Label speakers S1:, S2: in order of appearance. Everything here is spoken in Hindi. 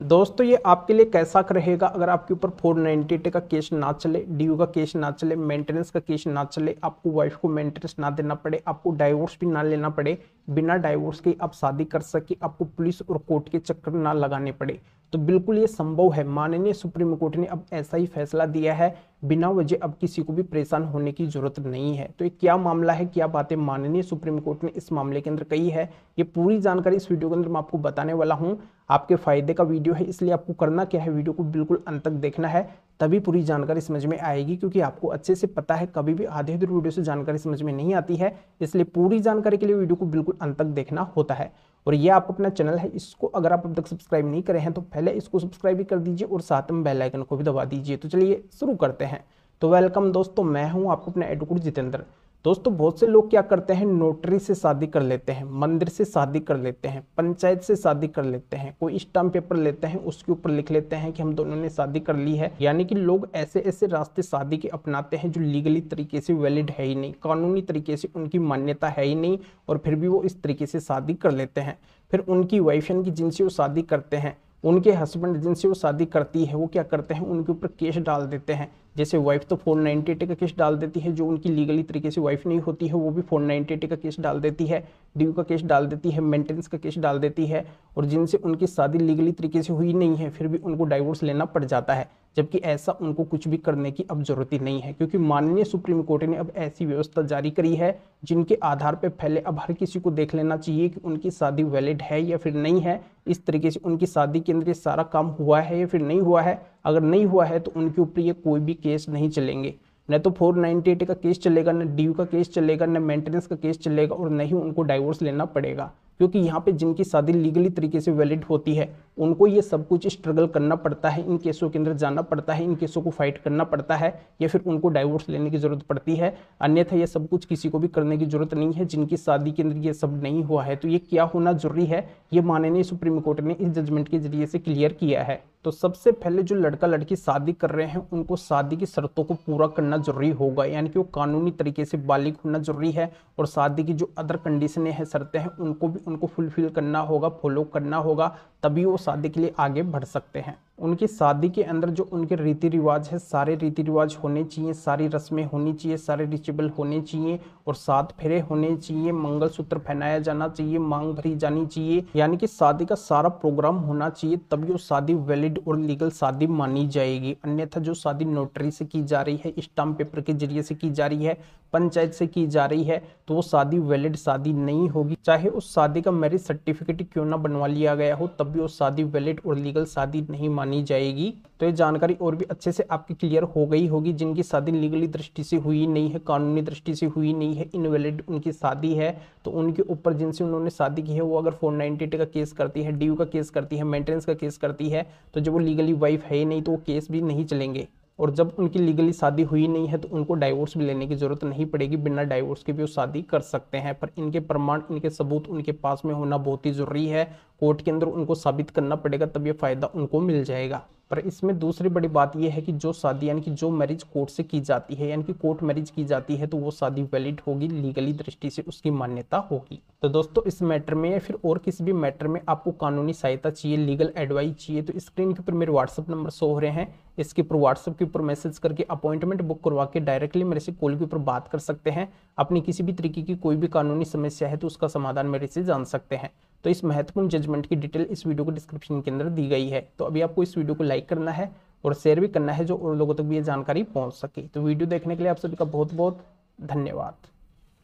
S1: दोस्तों ये आपके लिए कैसा रहेगा अगर आपके ऊपर 498 का केस ना चले, ड्यू का केस ना चले, मेंटेनेंस का केस ना चले, आपको वाइफ को मेंटेनेंस ना देना पड़े, आपको डाइवोर्स भी ना लेना पड़े, बिना डाइवोर्स के आप शादी कर सके, आपको पुलिस और कोर्ट के चक्कर ना लगाने पड़े। तो बिल्कुल ये संभव है। माननीय सुप्रीम कोर्ट ने अब ऐसा ही फैसला दिया है, बिना वजह अब किसी को भी परेशान होने की जरूरत नहीं है। तो ये क्या मामला है, क्या बातें माननीय सुप्रीम कोर्ट ने इस मामले के अंदर कही है, ये पूरी जानकारी इस वीडियो के अंदर मैं आपको बताने वाला हूं। आपके फायदे का वीडियो है, इसलिए आपको करना क्या है, वीडियो को बिल्कुल अंत तक देखना है, तभी पूरी जानकारी समझ में आएगी। क्योंकि आपको अच्छे से पता है कभी भी आधे अधूरे वीडियो से जानकारी समझ में नहीं आती है, इसलिए पूरी जानकारी के लिए वीडियो को बिल्कुल अंत तक देखना होता है। और ये आपका अपना चैनल है, इसको अगर आप अब तक सब्सक्राइब नहीं करे हैं तो पहले इसको सब्सक्राइब भी कर दीजिए और साथ में बेल आइकन को भी दबा दीजिए। तो चलिए शुरू करते हैं। तो वेलकम दोस्तों, मैं हूं आपको अपना एडवोकेट जितेंद्र। दोस्तों बहुत से लोग क्या करते हैं, नोटरी से शादी कर लेते हैं, मंदिर से शादी कर लेते हैं, पंचायत से शादी कर लेते हैं, कोई स्टाम्प पेपर लेते हैं, उसके ऊपर लिख लेते हैं कि हम दोनों ने शादी कर ली है। यानी कि लोग ऐसे ऐसे रास्ते शादी के अपनाते हैं जो लीगली तरीके से वैलिड है ही नहीं, कानूनी तरीके से उनकी मान्यता है ही नहीं, और फिर भी वो इस तरीके से शादी कर लेते हैं। फिर उनकी वाइफ यानी कि जिनसे वो शादी करते हैं, उनके हस्बैंड जिनसे वो शादी करती है, वो क्या करते हैं, उनके ऊपर केस डाल देते हैं। जैसे वाइफ तो 498 का केस डाल देती है, जो उनकी लीगली तरीके से वाइफ नहीं होती है वो भी 498 का केस डाल देती है, ड्यू का केस डाल देती है, मेंटेनेंस का केस डाल देती है। और जिनसे उनकी शादी लीगली तरीके से हुई नहीं है फिर भी उनको डाइवोर्स लेना पड़ जाता है, जबकि ऐसा उनको कुछ भी करने की अब जरूरत ही नहीं है। क्योंकि माननीय सुप्रीम कोर्ट ने अब ऐसी व्यवस्था जारी करी है जिनके आधार पर पहले अब हर किसी को देख लेना चाहिए कि उनकी शादी वैलिड है या फिर नहीं है, इस तरीके से उनकी शादी के अंदर ये सारा काम हुआ है या फिर नहीं हुआ है। अगर नहीं हुआ है तो उनके ऊपर ये कोई भी केस नहीं चलेंगे, न तो 498 का केस चलेगा, न ड्यू का केस चलेगा, न मेंटेनेंस का केस चलेगा, और न ही उनको डाइवोर्स लेना पड़ेगा। क्योंकि यहाँ पे जिनकी शादी लीगली तरीके से वैलिड होती है उनको ये सब कुछ स्ट्रगल करना पड़ता है, इन केसों के अंदर जाना पड़ता है, इन केसों को फाइट करना पड़ता है, या फिर उनको डाइवोर्स लेने की जरूरत पड़ती है। अन्यथा ये सब कुछ किसी को भी करने की जरूरत नहीं है जिनकी शादी के अंदर ये सब नहीं हुआ है। तो ये क्या होना जरूरी है, ये माननीय सुप्रीम कोर्ट ने इस जजमेंट के जरिए से क्लियर किया है। तो सबसे पहले जो लड़का लड़की शादी कर रहे हैं उनको शादी की शर्तों को पूरा करना जरूरी होगा, यानी कि वो कानूनी तरीके से बालिग होना जरूरी है, और शादी की जो अदर कंडीशनें हैं, शर्तें हैं, उनको भी उनको फुलफिल करना होगा, फॉलो करना होगा, तभी वो शादी के लिए आगे बढ़ सकते हैं। उनकी शादी के अंदर जो उनके रीति रिवाज है, सारे रीति रिवाज होने चाहिए, सारी रस्में होनी चाहिए, सारे रिचुअल होने चाहिए, और 7 फेरे होने चाहिए, मंगलसूत्र पहनाया जाना चाहिए, मांग भरी जानी चाहिए। यानी कि शादी का सारा प्रोग्राम होना चाहिए, तभी वो शादी वैलिड और लीगल शादी मानी जाएगी। अन्यथा जो शादी नोटरी से की जा रही है, स्टाम्प पेपर के जरिए से की जा रही है, पंचायत से की जा रही है, तो वो शादी वैलिड शादी नहीं होगी। चाहे उस शादी का मैरिज सर्टिफिकेट क्यों ना बनवा लिया गया हो, तब भी वो शादी वैलिड और लीगल शादी नहीं मानी जाएगी। तो ये जानकारी और भी अच्छे से आपकी क्लियर हो गई होगी। जिनकी शादी लीगली दृष्टि से हुई नहीं है, कानूनी दृष्टि से हुई नहीं है, इनवैलिड उनकी शादी है, तो उनके ऊपर जिनसे उन्होंने शादी की है वो अगर 498 का केस करती है, ड्यू का केस करती है, मेंटेनेंस का केस करती है, तो जब वो लीगली वाइफ है ही नहीं तो वो केस भी नहीं चलेंगे। और जब उनकी लीगली शादी हुई नहीं है तो उनको डाइवोर्स भी लेने की जरूरत नहीं पड़ेगी, बिना डाइवोर्स के भी वो शादी कर सकते हैं। पर इनके प्रमाण, इनके सबूत उनके पास में होना बहुत ही जरूरी है। कोर्ट के अंदर उनको साबित करना पड़ेगा, तब ये फायदा उनको मिल जाएगा। पर इसमें दूसरी बड़ी बात यह है कि जो शादी यानी कि जो मैरिज कोर्ट से की जाती है, यानी कि कोर्ट मैरिज की जाती है, तो वो शादी वैलिड होगी, लीगली दृष्टि से उसकी मान्यता होगी। तो दोस्तों इस मैटर में या फिर और किसी भी मैटर में आपको कानूनी सहायता चाहिए, लीगल एडवाइस चाहिए, तो स्क्रीन के ऊपर मेरे व्हाट्सअप नंबर शो हो रहे हैं, इसके ऊपर व्हाट्सअप के ऊपर मैसेज करके अपॉइंटमेंट बुक करवा के डायरेक्टली मेरे से कॉल के ऊपर बात कर सकते हैं। अपनी किसी भी तरीके की कोई भी कानूनी समस्या है तो उसका समाधान मेरे से जान सकते हैं। तो इस महत्वपूर्ण जजमेंट की डिटेल इस वीडियो को डिस्क्रिप्शन के अंदर दी गई है। तो अभी आपको इस वीडियो को लाइक करना है और शेयर भी करना है, जो और लोगों तक भी ये जानकारी पहुंच सके। तो वीडियो देखने के लिए आप सभी का बहुत बहुत धन्यवाद।